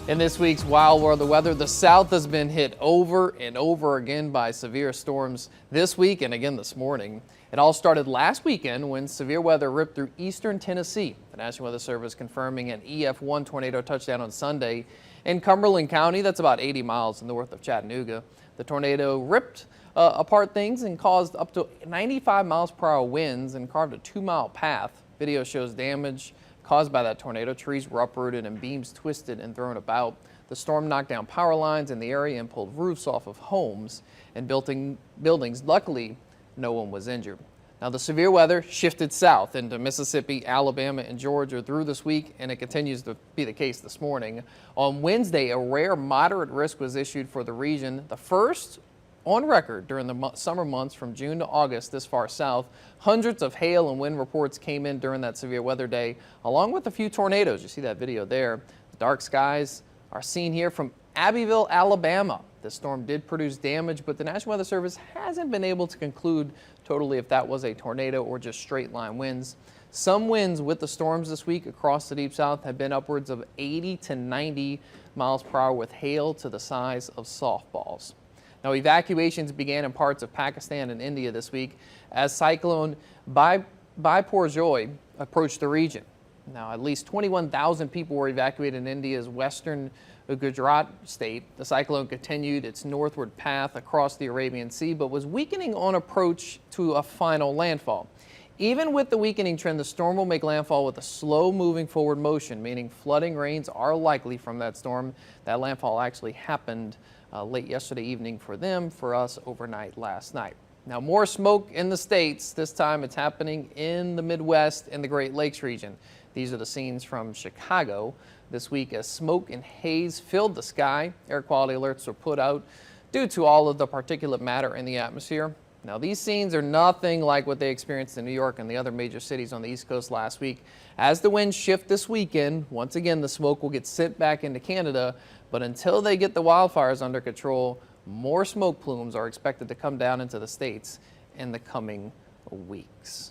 In this week's Wild World of Weather, the South has been hit over and over again by severe storms this week and again this morning. It all started last weekend when severe weather ripped through eastern Tennessee. The National Weather Service confirming an EF1 tornado touchdown on Sunday in Cumberland County. That's about 80 miles north of Chattanooga. The tornado ripped apart things and caused up to 95 miles per hour winds and carved a 2-mile path. Video shows damage caused by that tornado. Trees were uprooted and beams twisted and thrown about. The storm knocked down power lines in the area and pulled roofs off of homes and buildings. Luckily, no one was injured. Now, the severe weather shifted south into Mississippi, Alabama, and Georgia through this week, and it continues to be the case this morning. On Wednesday, a rare moderate risk was issued for the region, the first on record during the summer months from June to August this far south. Hundreds of hail and wind reports came in during that severe weather day, along with a few tornadoes. You see that video there. The dark skies are seen here from Abbeville, Alabama. The storm did produce damage, but the National Weather Service hasn't been able to conclude totally if that was a tornado or just straight line winds. Some winds with the storms this week across the Deep South have been upwards of 80 to 90 miles per hour with hail to the size of softballs. Now, evacuations began in parts of Pakistan and India this week as cyclone Biparjoy approached the region. Now, at least 21,000 people were evacuated in India's western Gujarat state. The cyclone continued its northward path across the Arabian Sea, but was weakening on approach to a final landfall. Even with the weakening trend, the storm will make landfall with a slow-moving forward motion, meaning flooding rains are likely from that storm. That landfall actually happened late yesterday evening for them, for us overnight last night. Now, more smoke in the States. This time it's happening in the Midwest and the Great Lakes region. These are the scenes from Chicago this week as smoke and haze filled the sky. Air quality alerts were put out due to all of the particulate matter in the atmosphere. Now, these scenes are nothing like what they experienced in New York and the other major cities on the East Coast last week. As the winds shift this weekend, once again, the smoke will get sent back into Canada, but until they get the wildfires under control, more smoke plumes are expected to come down into the States in the coming weeks.